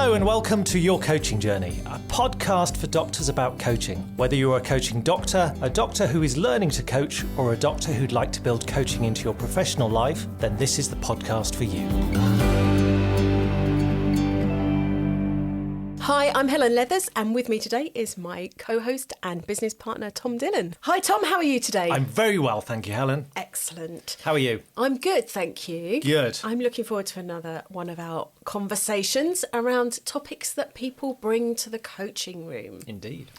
Hello and welcome to Your Coaching Journey, a podcast for doctors about coaching. Whether you're a coaching doctor, a doctor who is learning to coach, or a doctor who'd like to build coaching into your professional life, then this is the podcast for you. Hi, I'm Helen Leathers, and with me today is my co-host and business partner, Tom Dillon. Hi, Tom, how are you today? I'm very well, thank you, Helen. Excellent. How are you? I'm good, thank you. Good. I'm looking forward to another one of our conversations around topics that people bring to the coaching room. Indeed.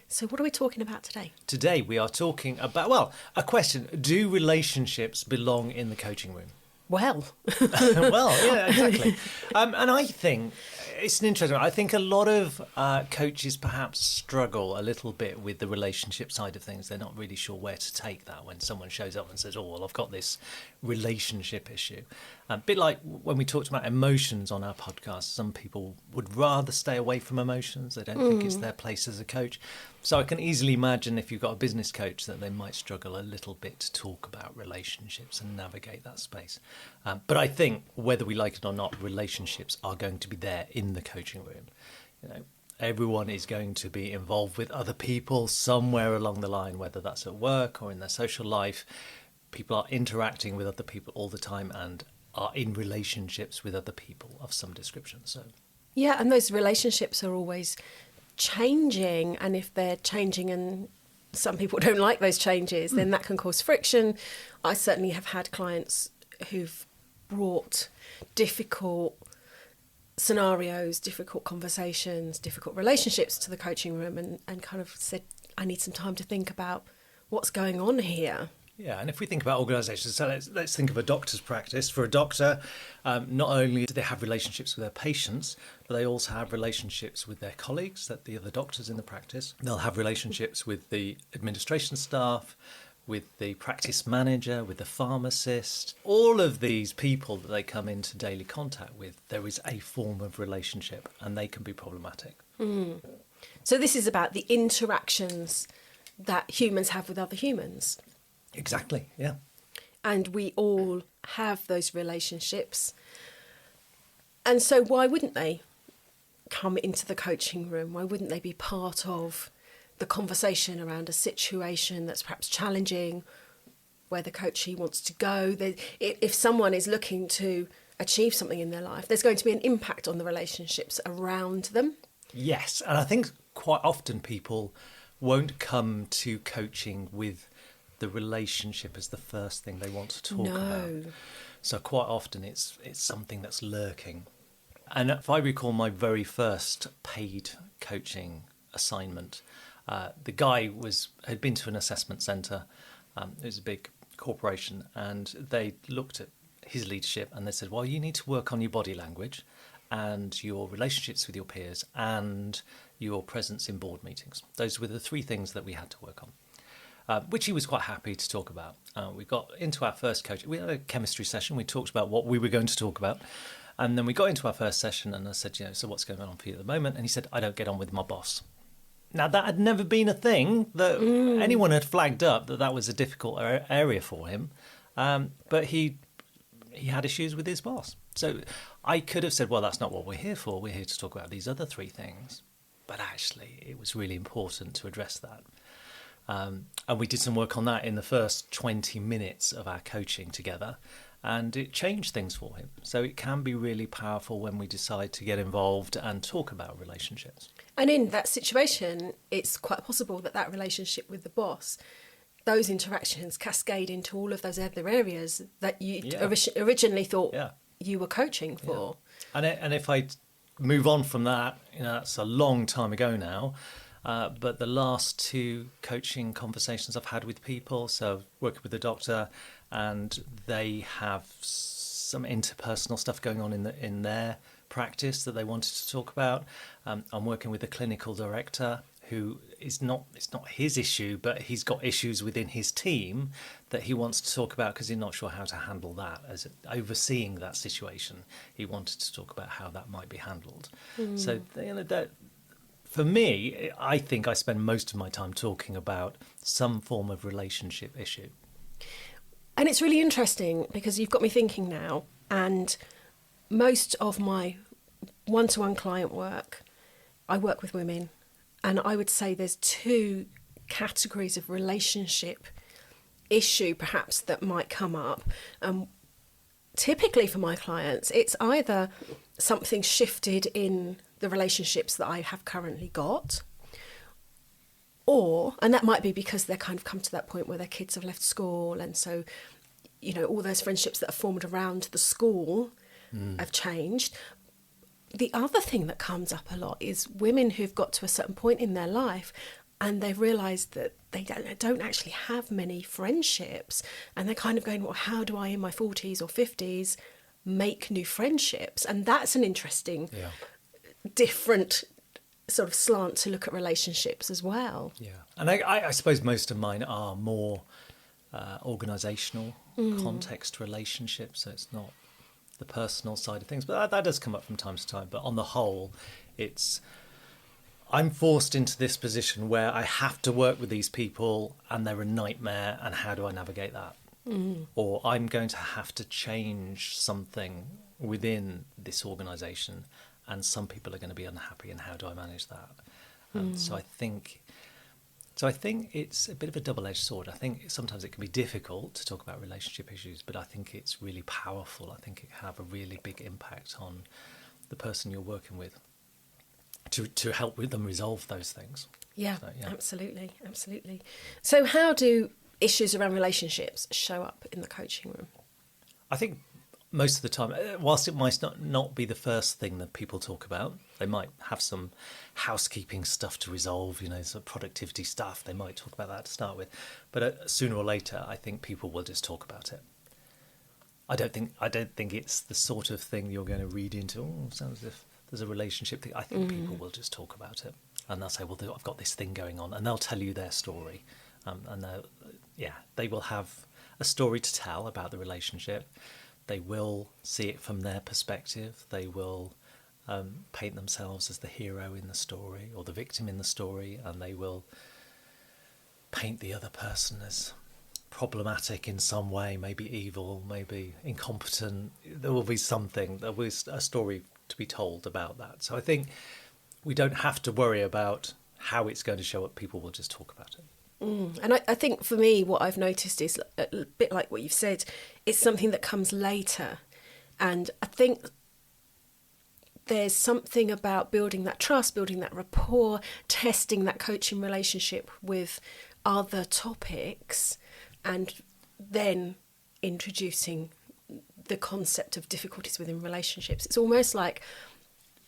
So what are we talking about today? Today we are talking about, a question. Do relationships belong in the coaching room? Well. Well, yeah, exactly. And I think it's an interesting one. I think a lot of coaches perhaps struggle a little bit with the relationship side of things. They're not really sure where to take that when someone shows up and says, oh, well, I've got this relationship issue. A bit like when we talked about emotions on our podcast, some people would rather stay away from emotions. They don't think it's their place as a coach. So I can easily imagine if you've got a business coach that they might struggle a little bit to talk about relationships and navigate that space. But I think whether we like it or not, relationships are going to be there in the coaching room. You know, everyone is going to be involved with other people somewhere along the line, whether that's at work or in their social life. People are interacting with other people all the time and are in relationships with other people of some description. So, Yeah, and those relationships are always changing, and if they're changing and some people don't like those changes, then that can cause friction. I certainly have had clients who've brought difficult scenarios, difficult conversations, difficult relationships to the coaching room and kind of said, I need some time to think about what's going on here. Yeah, and if we think about organisations, so let's think of a doctor's practice. For a doctor, not only do they have relationships with their patients, but they also have relationships with their colleagues, that the other doctors in the practice. They'll have relationships with the administration staff, with the practice manager, with the pharmacist. All of these people that they come into daily contact with, there is a form of relationship, and they can be problematic. So this is about the interactions that humans have with other humans. Exactly, yeah. And we all have those relationships. And so why wouldn't they come into the coaching room? Why wouldn't they be part of the conversation around a situation that's perhaps challenging, where the coachee wants to go? If someone is looking to achieve something in their life, there's going to be an impact on the relationships around them. Yes, and I think quite often people won't come to coaching with the relationship as the first thing they want to talk about. So quite often it's something that's lurking. And if I recall my very first paid coaching assignment, the guy had been to an assessment centre. It was a big corporation, and they looked at his leadership and they said, well, you need to work on your body language and your relationships with your peers and your presence in board meetings. Those were the three things that we had to work on. Which he was quite happy to talk about. We got into our first coaching. We had a chemistry session. We talked about what we were going to talk about. And then we got into our first session and I said, so what's going on for you at the moment? And he said, I don't get on with my boss. Now, that had never been a thing that anyone had flagged up, that was a difficult area for him. But he had issues with his boss. So I could have said, well, that's not what we're here for. We're here to talk about these other three things. But actually, it was really important to address that. And we did some work on that in the first 20 minutes of our coaching together, and it changed things for him. So it can be really powerful when we decide to get involved and talk about relationships. And in that situation, it's quite possible that relationship with the boss, those interactions cascade into all of those other areas that you originally thought you were coaching for. Yeah. And if I move on from that, that's a long time ago now. But the last two coaching conversations I've had with people, so working with a doctor, and they have some interpersonal stuff going on in their practice that they wanted to talk about. I'm working with a clinical director who it's not his issue, but he's got issues within his team that he wants to talk about because he's not sure how to handle that. As overseeing that situation, he wanted to talk about how that might be handled. So that. For me, I think I spend most of my time talking about some form of relationship issue. And it's really interesting because you've got me thinking now, and most of my one-to-one client work, I work with women, and I would say there's two categories of relationship issue perhaps that might come up. Typically for my clients, it's either something shifted in the relationships that I have currently got, and that might be because they're kind of come to that point where their kids have left school, and so, you know, all those friendships that are formed around the school have changed. The other thing that comes up a lot is women who've got to a certain point in their life and they've realised that they don't actually have many friendships, and they're kind of going, well, how do I in my 40s or 50s make new friendships? And that's an interesting, different sort of slant to look at relationships as well. Yeah, and I suppose most of mine are more organisational context relationships, so it's not the personal side of things, but that does come up from time to time. But on the whole, I'm forced into this position where I have to work with these people and they're a nightmare, and how do I navigate that? Or I'm going to have to change something within this organisation and some people are going to be unhappy, and how do I manage that? So I think it's a bit of a double-edged sword. I think sometimes it can be difficult to talk about relationship issues, but I think it's really powerful. I think it can have a really big impact on the person you're working with to help with them resolve those things. Yeah, absolutely. So how do issues around relationships show up in the coaching room? I think most of the time, whilst it might not be the first thing that people talk about, they might have some housekeeping stuff to resolve, you know, some productivity stuff. They might talk about that to start with. But sooner or later, I think people will just talk about it. I don't think it's the sort of thing you're going to read into, sounds as if there's a relationship thing. I think people will just talk about it. And they'll say, well, I've got this thing going on. And they'll tell you their story. And they will have a story to tell about the relationship. They will see it from their perspective. They will paint themselves as the hero in the story or the victim in the story, and they will paint the other person as problematic in some way, maybe evil, maybe incompetent. There will be something, there will be a story to be told about that. So I think we don't have to worry about how it's going to show up. People will just talk about it. And I think for me, what I've noticed is a bit like what you've said, it's something that comes later. And I think there's something about building that trust, building that rapport, testing that coaching relationship with other topics, and then introducing the concept of difficulties within relationships. It's almost like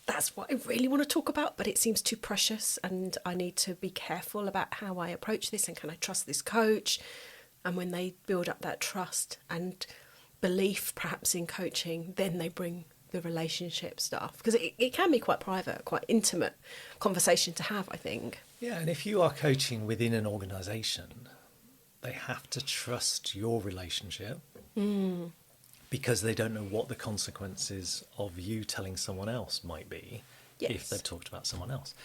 that's what I really want to talk about, but it seems too precious and I need to be careful about how I approach this, and can I trust this coach? And when they build up that trust and belief perhaps in coaching, then they bring the relationship stuff, because it can be quite private, quite intimate conversation to have, I think. Yeah, and if you are coaching within an organisation, they have to trust your relationship because they don't know what the consequences of you telling someone else might be if they've talked about someone else.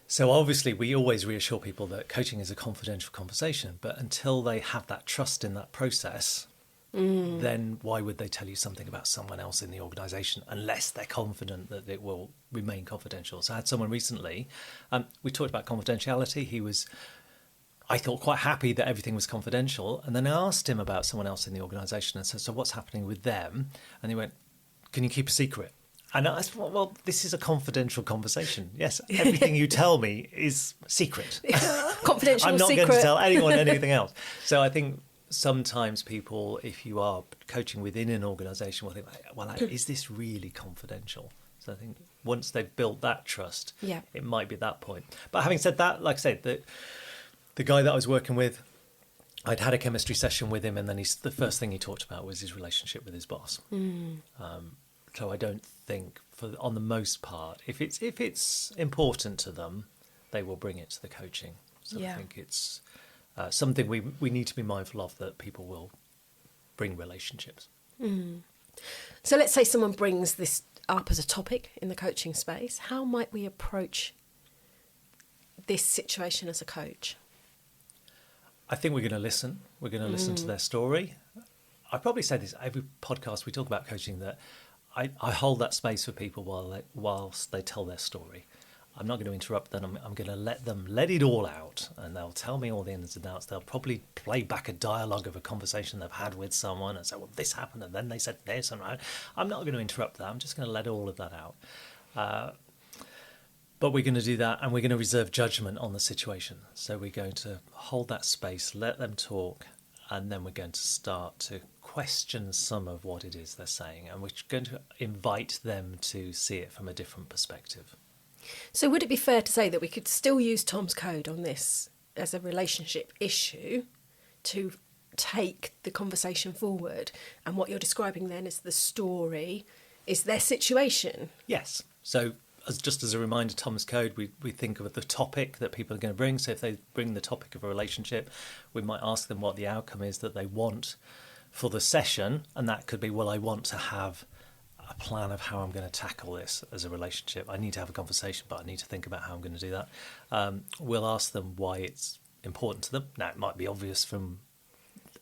So obviously we always reassure people that coaching is a confidential conversation, but until they have that trust in that process, then why would they tell you something about someone else in the organisation unless they're confident that it will remain confidential? So I had someone recently, we talked about confidentiality. He was, I thought, quite happy that everything was confidential. And then I asked him about someone else in the organisation and said, so what's happening with them? And he went, can you keep a secret? And I said, well, this is a confidential conversation. Yes, everything you tell me is secret. Confidential, I'm not secret. going to tell anyone anything else. So I think sometimes people, if you are coaching within an organisation, will think, well, is this really confidential? So I think once they've built that trust, it might be at that point. But having said that, like I said, the guy that I was working with, I'd had a chemistry session with him, and then the first thing he talked about was his relationship with his boss. So I don't think, on the most part, if it's important to them, they will bring it to the coaching. So I think it's something we need to be mindful of, that people will bring relationships. So let's say someone brings this up as a topic in the coaching space. How might we approach this situation as a coach? I think we're going to listen. We're going to listen to their story. I probably say this every podcast we talk about coaching, that I hold that space for people whilst they tell their story. I'm not going to interrupt them. I'm going to let it all out, and they'll tell me all the ins and outs. They'll probably play back a dialogue of a conversation they've had with someone and say, well, this happened, and then they said this. And I'm not going to interrupt that. I'm just going to let all of that out. But we're going to do that, and we're going to reserve judgment on the situation. So we're going to hold that space, let them talk, and then we're going to start to question some of what it is they're saying, and we're going to invite them to see it from a different perspective. So would it be fair to say that we could still use Tom's code on this as a relationship issue to take the conversation forward, and what you're describing then is the story, is their situation? Yes. So just as a reminder, Tom's code, we think of the topic that people are going to bring. So if they bring the topic of a relationship, we might ask them what the outcome is that they want for the session, and that could be, well, I want to have a plan of how I'm going to tackle this as a relationship. I need to have a conversation, but I need to think about how I'm going to do that. We'll ask them why it's important to them. Now, it might be obvious from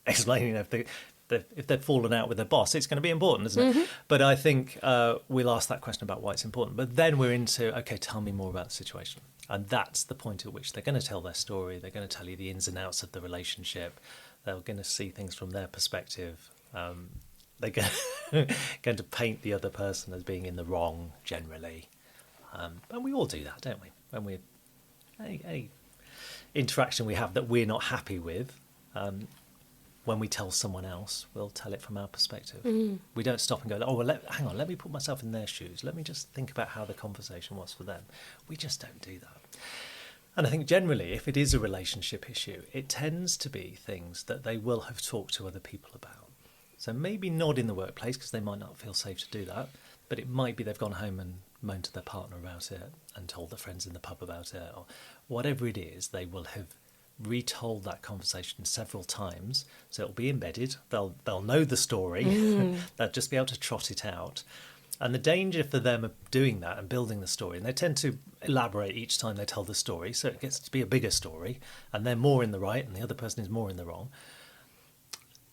explaining if they've fallen out with their boss, it's going to be important, isn't it? But I think we'll ask that question about why it's important. But then we're into, okay, tell me more about the situation. And that's the point at which they're going to tell their story. They're going to tell you the ins and outs of the relationship. They're going to see things from their perspective. They're going to paint the other person as being in the wrong generally. And we all do that, don't we? When we're any interaction we have that we're not happy with, when we tell someone else, we'll tell it from our perspective. We don't stop and go, oh, well, hang on, let me put myself in their shoes. Let me just think about how the conversation was for them. We just don't do that. And I think generally, if it is a relationship issue, it tends to be things that they will have talked to other people about. So maybe not in the workplace, because they might not feel safe to do that, but it might be they've gone home and moaned to their partner about it and told their friends in the pub about it, or whatever it is, they will have retold that conversation several times, so it'll be embedded. They'll know the story. They'll just be able to trot it out. And the danger for them of doing that and building the story, and they tend to elaborate each time they tell the story, so it gets to be a bigger story, and they're more in the right and the other person is more in the wrong.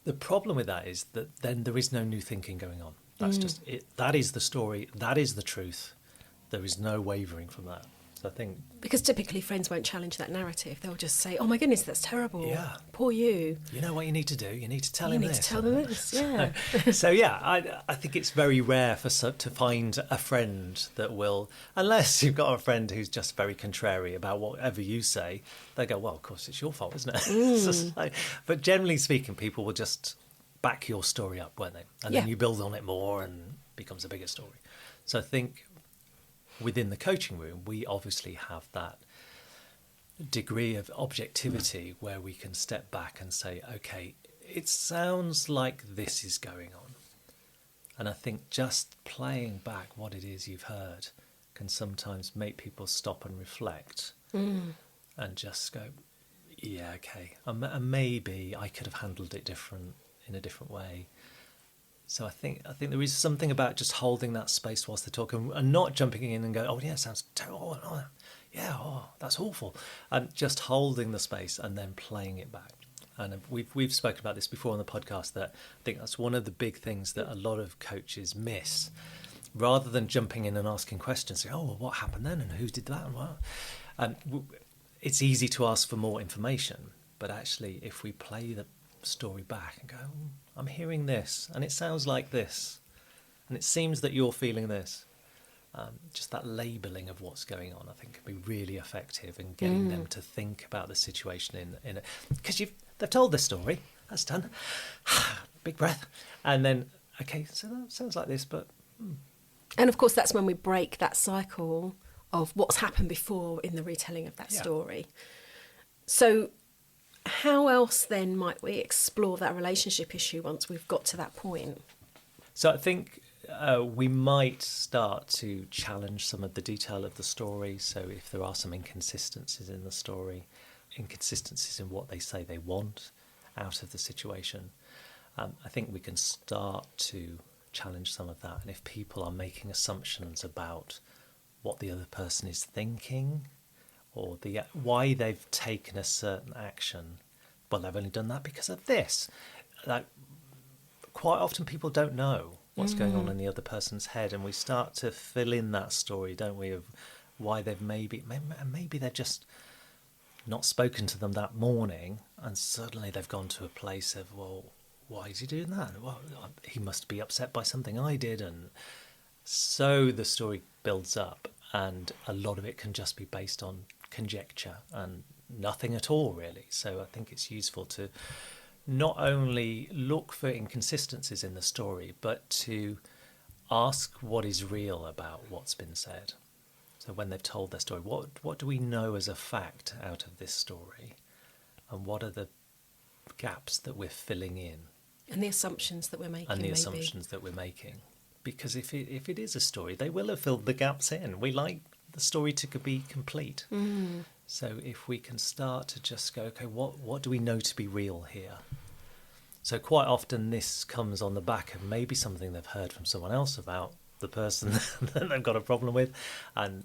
The problem with that is that then there is no new thinking going on. That's just it. That is the story. That is the truth. There is no wavering from that. So I think, because typically friends won't challenge that narrative. They'll just say, oh my goodness, that's terrible. Yeah. Poor you. You know what you need to do? You need to tell him this. You need to tell them this, yeah. So yeah, I think it's very rare to find a friend that will, unless you've got a friend who's just very contrary about whatever you say, they go, well, of course it's your fault, isn't it? But generally speaking, people will just back your story up, won't they? And then you build on it more and it becomes a bigger story. So I think within the coaching room, we obviously have that degree of objectivity where we can step back and say, okay, it sounds like this is going on. And I think just playing back what it is you've heard can sometimes make people stop and reflect and just go, yeah, okay, and maybe I could have handled it in a different way. So I think there is something about just holding that space whilst they're talking and not jumping in and going, oh yeah, sounds terrible. Oh, yeah, that's awful. And just holding the space and then playing it back. And we've spoken about this before on the podcast, that I think that's one of the big things that a lot of coaches miss. Rather than jumping in and asking questions, say, oh, well, what happened then and who did that and what? And it's easy to ask for more information, but actually if we play the story back and go, I'm hearing this and it sounds like this and it seems that you're feeling this, just that labelling of what's going on, I think can be really effective in getting them to think about the situation in a, because they've told their story, that's done, big breath, and then okay, so that sounds like this, but and of course that's when we break that cycle of what's happened before in the retelling of that story. So how else then might we explore that relationship issue once we've got to that point? So I think we might start to challenge some of the detail of the story. So if there are some inconsistencies in the story, inconsistencies in what they say they want out of the situation, I think we can start to challenge some of that. And if people are making assumptions about what the other person is thinking, or why they've taken a certain action, well, they've only done that because of this. Like, quite often people don't know what's going on in the other person's head, and we start to fill in that story, don't we, of why they've maybe they're just not spoken to them that morning, and suddenly they've gone to a place of, well, why is he doing that? Well, he must be upset by something I did. And so the story builds up, and a lot of it can just be based on conjecture and nothing at all, really. So I think it's useful to not only look for inconsistencies in the story, but to ask what is real about what's been said. So when they've told their story, what do we know as a fact out of this story? And what are the gaps that we're filling in? And the assumptions that we're making. Because if it is a story, they will have filled the gaps in. We like the story to be complete. So if we can start to just go, okay, what do we know to be real here? So quite often this comes on the back of maybe something they've heard from someone else about the person that they've got a problem with, and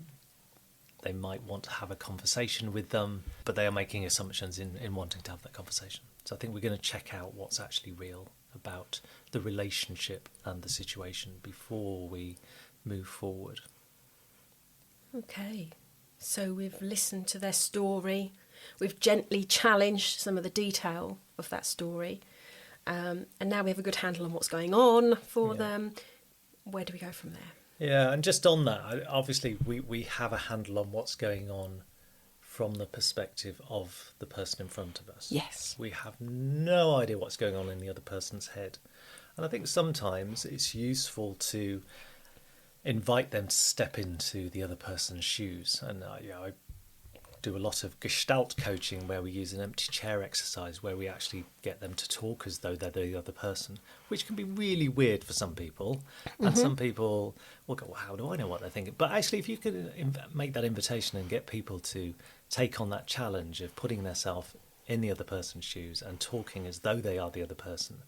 they might want to have a conversation with them, but they are making assumptions in wanting to have that conversation. So I think we're going to check out what's actually real about the relationship and the situation before we move forward. Okay, so we've listened to their story, we've gently challenged some of the detail of that story, and now we have a good handle on what's going on for them. Where do we go from there? Yeah, and just on that, obviously we have a handle on what's going on from the perspective of the person in front of us. Yes. We have no idea what's going on in the other person's head. And I think sometimes it's useful to invite them to step into the other person's shoes. And I do a lot of Gestalt coaching where we use an empty chair exercise where we actually get them to talk as though they're the other person, which can be really weird for some people. And some people will go, well, how do I know what they're thinking? But actually, if you could make that invitation and get people to take on that challenge of putting themselves in the other person's shoes and talking as though they are the other person,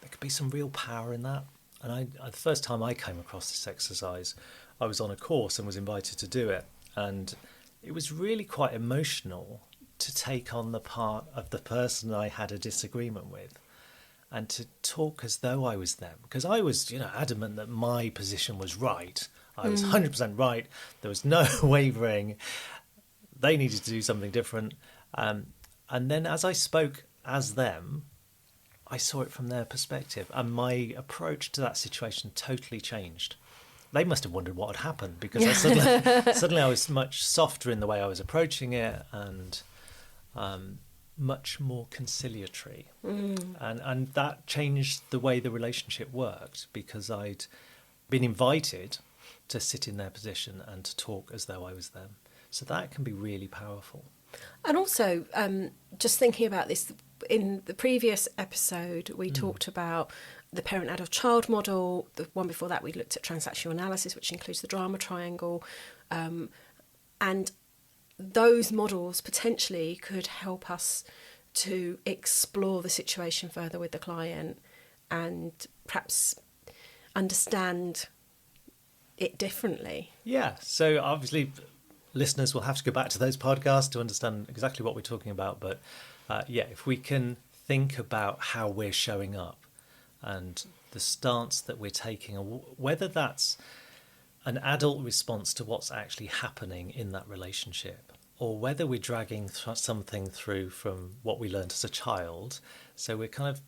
there could be some real power in that. And the first time I came across this exercise, I was on a course and was invited to do it. And it was really quite emotional to take on the part of the person I had a disagreement with and to talk as though I was them. Because I was, adamant that my position was right. I was 100% right. There was no wavering. They needed to do something different. And then as I spoke as them, I saw it from their perspective. And my approach to that situation totally changed. They must have wondered what had happened, because suddenly I was much softer in the way I was approaching it, and much more conciliatory. And that changed the way the relationship worked, because I'd been invited to sit in their position and to talk as though I was them. So that can be really powerful. And also, just thinking about this, in the previous episode, we talked about the parent-adult-child model. The one before that, we looked at transactional analysis, which includes the drama triangle. And those models potentially could help us to explore the situation further with the client and perhaps understand it differently. Yeah, so obviously listeners will have to go back to those podcasts to understand exactly what we're talking about. But if we can think about how we're showing up and the stance that we're taking, whether that's an adult response to what's actually happening in that relationship, or whether we're dragging something through from what we learned as a child. So we're kind of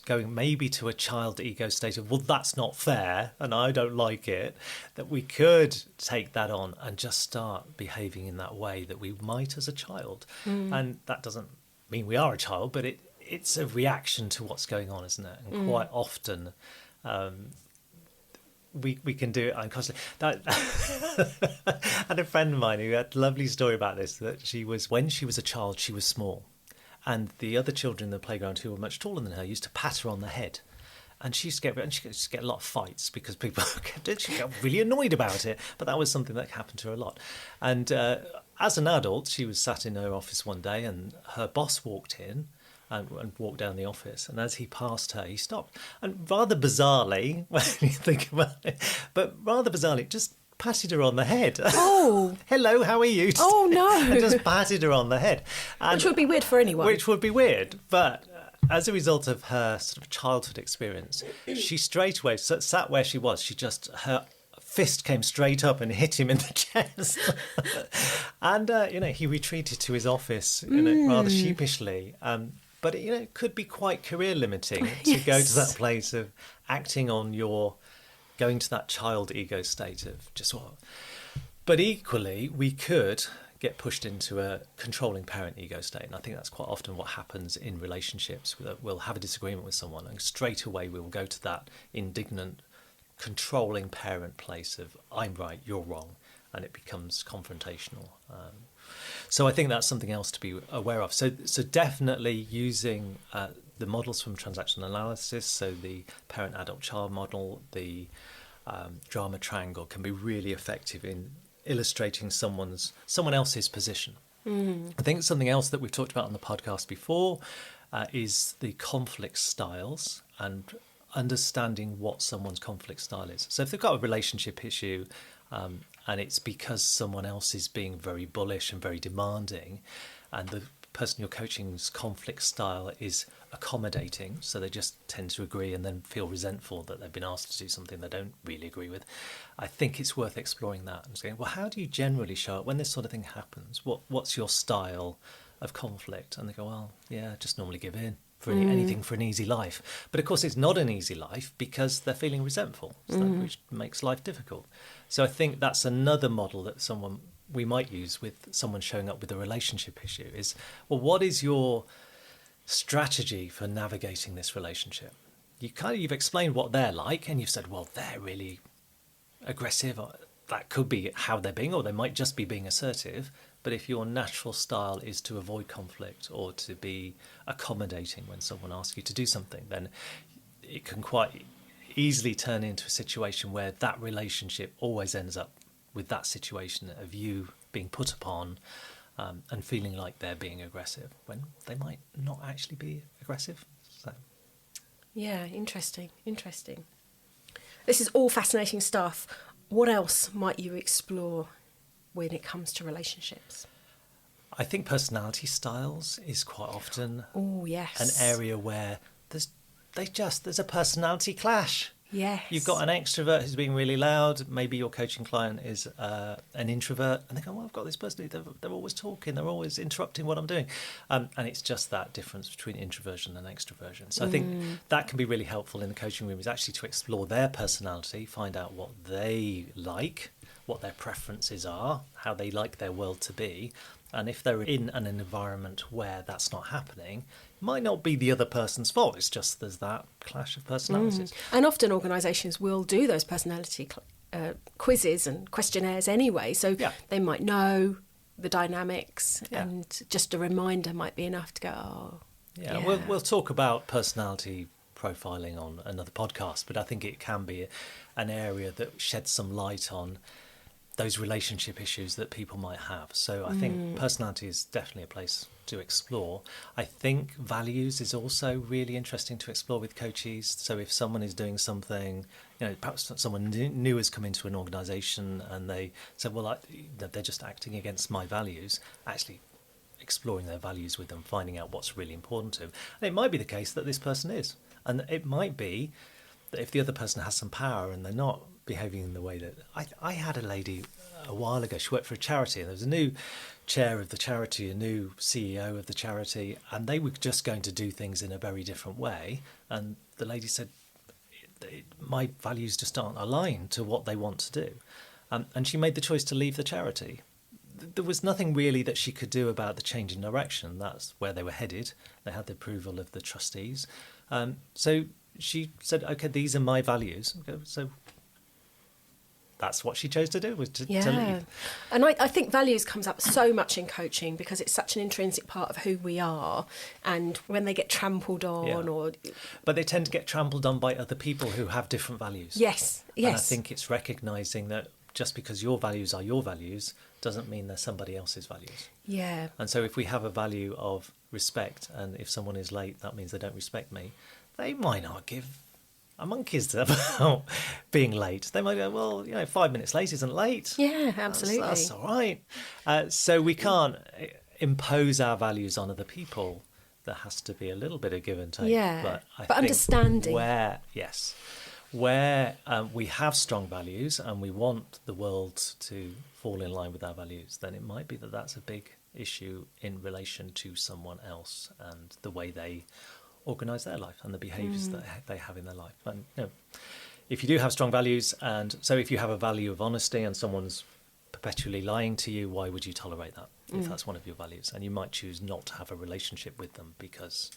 going maybe to a child ego state of, well, that's not fair and I don't like it, that we could take that on and just start behaving in that way that we might as a child. And that doesn't mean we are a child, but it's a reaction to what's going on, isn't it? And quite often we can do it unconsciously. I had a friend of mine who had a lovely story about this, that when she was a child, she was small. And the other children in the playground who were much taller than her used to pat her on the head. And she used to get a lot of fights because people she got really annoyed about it. But that was something that happened to her a lot. And as an adult, she was sat in her office one day and her boss walked in and walked down the office. And as he passed her, he stopped. And rather bizarrely, when you think about it, just patted her on the head. Oh. Hello, how are you? Oh, no. And just patted her on the head. Which would be weird for anyone. Which would be weird. But as a result of her sort of childhood experience, she straight away sat where she was. Her fist came straight up and hit him in the chest. And, he retreated to his office, rather sheepishly. But, it could be quite career limiting to go to that place of acting on going to that child ego state of just what. But equally, we could get pushed into a controlling parent ego state. And I think that's quite often what happens in relationships. We'll have a disagreement with someone and straight away we will go to that indignant, controlling parent place of I'm right, you're wrong, and it becomes confrontational. So I think that's something else to be aware of. So definitely using the models from transactional analysis, so the parent-adult-child model, the drama triangle can be really effective in illustrating someone else's position. I think something else that we've talked about on the podcast before is the conflict styles and understanding what someone's conflict style is. So if they've got a relationship issue and it's because someone else is being very bullish and very demanding, and the person you're coaching's conflict style is accommodating, so they just tend to agree and then feel resentful that they've been asked to do something they don't really agree with, I think it's worth exploring that and saying, well, how do you generally show up when this sort of thing happens? What's your style of conflict? And they go, well, yeah, just normally give in for anything for an easy life. But of course, it's not an easy life because they're feeling resentful, which makes life difficult. So I think that's another model that we might use with someone showing up with a relationship issue is, well, what is your strategy for navigating this relationship? You've explained what they're like, and you've said, well, they're really aggressive. Or that could be how they're being, or they might just be being assertive. But if your natural style is to avoid conflict or to be accommodating when someone asks you to do something, then it can quite easily turn into a situation where that relationship always ends up with that situation of you being put upon and feeling like they're being aggressive when they might not actually be aggressive. So, yeah, interesting. This is all fascinating stuff. What else might you explore when it comes to relationships? I think personality styles is quite often an area where there's a personality clash. Yes. You've got an extrovert who's being really loud. Maybe your coaching client is an introvert, and they go, well, I've got this person, they're always talking, they're always interrupting what I'm doing. And it's just that difference between introversion and extroversion. So I think that can be really helpful in the coaching room, is actually to explore their personality, find out what they like, what their preferences are, how they like their world to be. And if they're in an environment where that's not happening, it might not be the other person's fault. It's just there's that clash of personalities. And often organisations will do those personality quizzes and questionnaires anyway, so they might know the dynamics, and just a reminder might be enough to go, We'll talk about personality profiling on another podcast, but I think it can be an area that sheds some light on those relationship issues that people might have. So I think personality is definitely a place to explore. I think values is also really interesting to explore with coachees. So if someone is doing something, perhaps someone new has come into an organisation and they said, well, they're just acting against my values, actually exploring their values with them, finding out what's really important to them. And it might be the case that this person is. And it might be that if the other person has some power and they're not behaving in the way that I had a lady a while ago, she worked for a charity, and there was a new chair of the charity, a new CEO of the charity, and they were just going to do things in a very different way, and the lady said, my values just aren't aligned to what they want to do, and she made the choice to leave the charity. There was nothing really that she could do about the change in direction. That's where they were headed. They had the approval of the trustees, so she said, okay, these are my values. Okay, so that's what she chose to do, was to leave. And I think values comes up so much in coaching because it's such an intrinsic part of who we are, and when they get trampled on But they tend to get trampled on by other people who have different values. Yes. And I think it's recognising that just because your values are your values doesn't mean they're somebody else's values. Yeah. And so if we have a value of respect, and if someone is late, that means they don't respect me, they might not give a monkey's about being late. They might go, well, 5 minutes late isn't late. Yeah, absolutely. That's all right. So we can't impose our values on other people. there has to be a little bit of give and take. Yeah, but but understanding where we have strong values and we want the world to fall in line with our values, then it might be that that's a big issue in relation to someone else and the way they organise their life and the behaviours that they have in their life. And if you do have strong values, and so if you have a value of honesty and someone's perpetually lying to you, why would you tolerate that if that's one of your values? And you might choose not to have a relationship with them because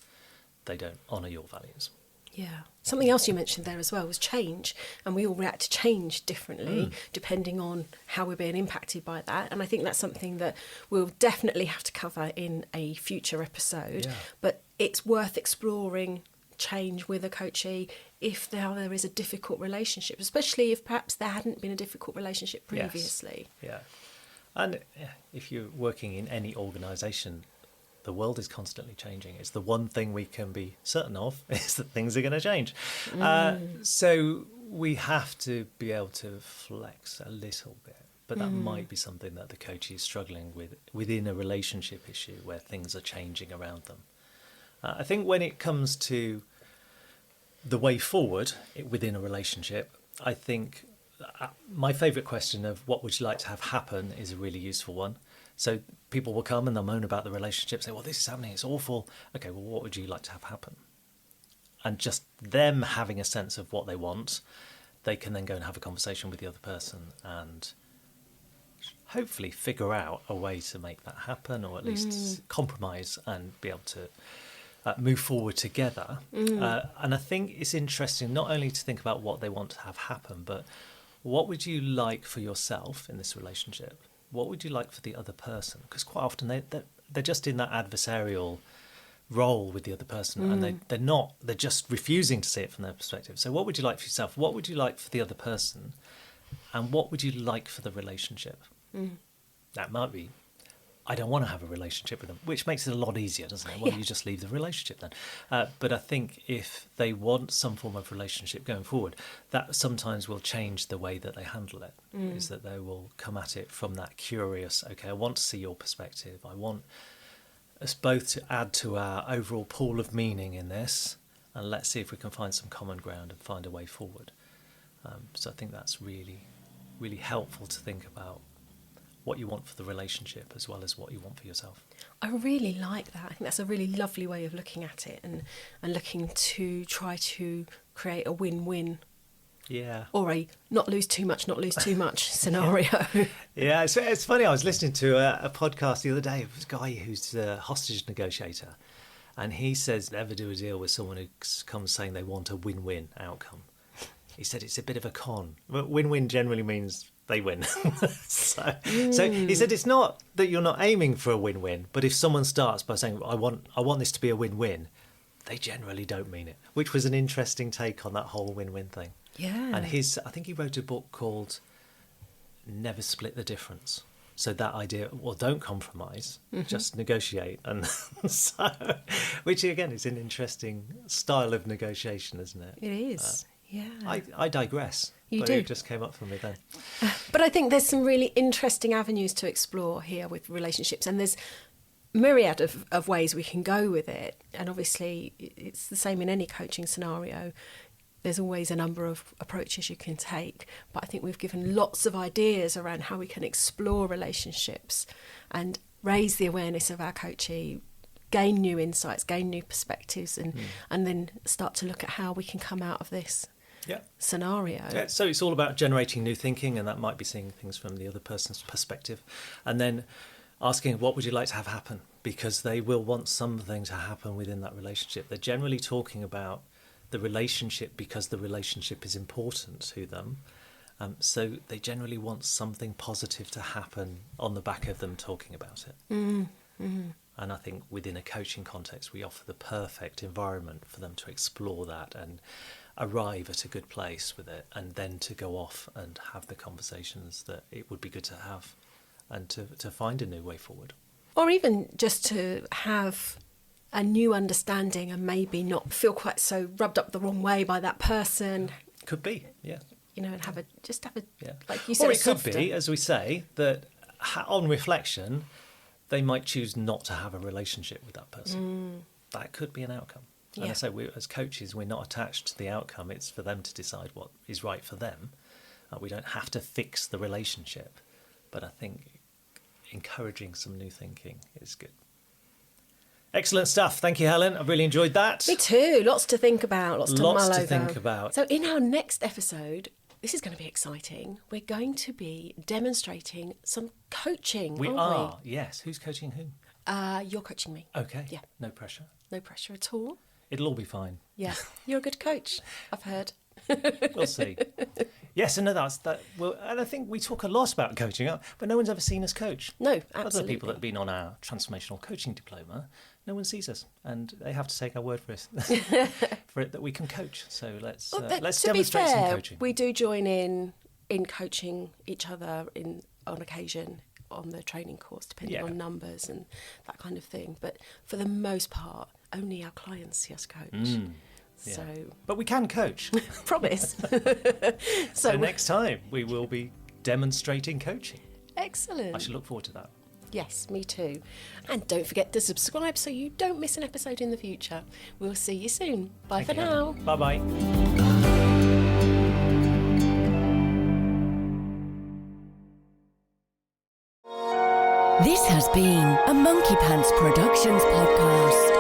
they don't honour your values. Yeah. Something else you mentioned there as well was change, and we all react to change differently depending on how we're being impacted by that. And I think that's something that we'll definitely have to cover in a future episode. Yeah. But it's worth exploring change with a coachee if there is a difficult relationship, especially if perhaps there hadn't been a difficult relationship previously. Yes. Yeah. And if you're working in any organisation, the world is constantly changing. It's the one thing we can be certain of is that things are going to change. So we have to be able to flex a little bit. But that might be something that the coachee is struggling with within a relationship issue where things are changing around them. I think when it comes to the way forward within a relationship, I think my favourite question of what would you like to have happen is a really useful one. So people will come and they'll moan about the relationship, say, well, this is happening, it's awful. Okay, well, what would you like to have happen? And just them having a sense of what they want, they can then go and have a conversation with the other person and hopefully figure out a way to make that happen, or at least compromise and be able to move forward together. And I think it's interesting not only to think about what they want to have happen, but what would you like for yourself in this relationship? What would you like for the other person? Because quite often they're just in that adversarial role with the other person, and they're just refusing to see it from their perspective. So what would you like for yourself? What would you like for the other person? And what would you like for the relationship? That might be, I don't want to have a relationship with them, which makes it a lot easier, doesn't it? Well, you just leave the relationship then. But I think if they want some form of relationship going forward, that sometimes will change the way that they handle it, is that they will come at it from that curious, okay, I want to see your perspective. I want us both to add to our overall pool of meaning in this, and let's see if we can find some common ground and find a way forward. So I think that's really, really helpful to think about what you want for the relationship as well as what you want for yourself. I really like that. I think that's a really lovely way of looking at it, and looking to try to create a win-win. Yeah. Or a not lose too much scenario. Yeah, it's funny. I was listening to a podcast the other day of this guy who's a hostage negotiator, and he says never do a deal with someone who comes saying they want a win-win outcome. He said it's a bit of a con. Win-win generally means they win. So he said it's not that you're not aiming for a win-win, but if someone starts by saying I want this to be a win-win, they generally don't mean it, which was an interesting take on that whole win-win thing. Yeah. And I think he wrote a book called Never Split the Difference. So that idea, well, don't compromise, just negotiate. And so, which again is an interesting style of negotiation, isn't it? It is. Yeah. I digress. You but do. It just came up for me then. But I think there's some really interesting avenues to explore here with relationships, and there's myriad of ways we can go with it. And obviously it's the same in any coaching scenario. There's always a number of approaches you can take, but I think we've given lots of ideas around how we can explore relationships and raise the awareness of our coachee, gain new insights, gain new perspectives, and then start to look at how we can come out of this scenario. Yeah, so it's all about generating new thinking, and that might be seeing things from the other person's perspective, and then asking what would you like to have happen, because they will want something to happen within that relationship. They're generally talking about the relationship because the relationship is important to them. So they generally want something positive to happen on the back of them talking about it. And I think within a coaching context, we offer the perfect environment for them to explore that and arrive at a good place with it, and then to go off and have the conversations that it would be good to have, and to find a new way forward. Or even just to have a new understanding and maybe not feel quite so rubbed up the wrong way by that person. Could be, yeah. You know, and have a, Yeah. like you said, or a it could softer. be, as we say, that on reflection, they might choose not to have a relationship with that person. that could be an outcome. Yeah. And I say, as coaches, we're not attached to the outcome. It's for them to decide what is right for them. We don't have to fix the relationship. But I think encouraging some new thinking is good. Excellent stuff. Thank you, Helen. I've really enjoyed that. Me too. Lots to think about. Lots to mull over. Think about. So in our next episode, this is going to be exciting. We're going to be demonstrating some coaching. We are. Yes. Who's coaching whom? You're coaching me. Okay. Yeah. No pressure. No pressure at all. It'll all be fine. Yeah. You're a good coach, I've heard. We'll see. Yes, and no, that's that. Well, and I think we talk a lot about coaching, but no one's ever seen us coach. No, absolutely. Other people that have been on our transformational coaching diploma, no one sees us, and they have to take our word for it, for it that we can coach. So let's demonstrate some coaching. We do join in coaching each other on occasion on the training course, depending on numbers and that kind of thing. But for the most part, only our clients see us coach. Yeah. So, but we can coach. Promise. So next time we will be demonstrating coaching. Excellent. I should look forward to that. Yes, me too. And don't forget to subscribe so you don't miss an episode in the future. We'll see you soon. Bye for now. Bye-bye. This has been a Monkey Pants Productions podcast.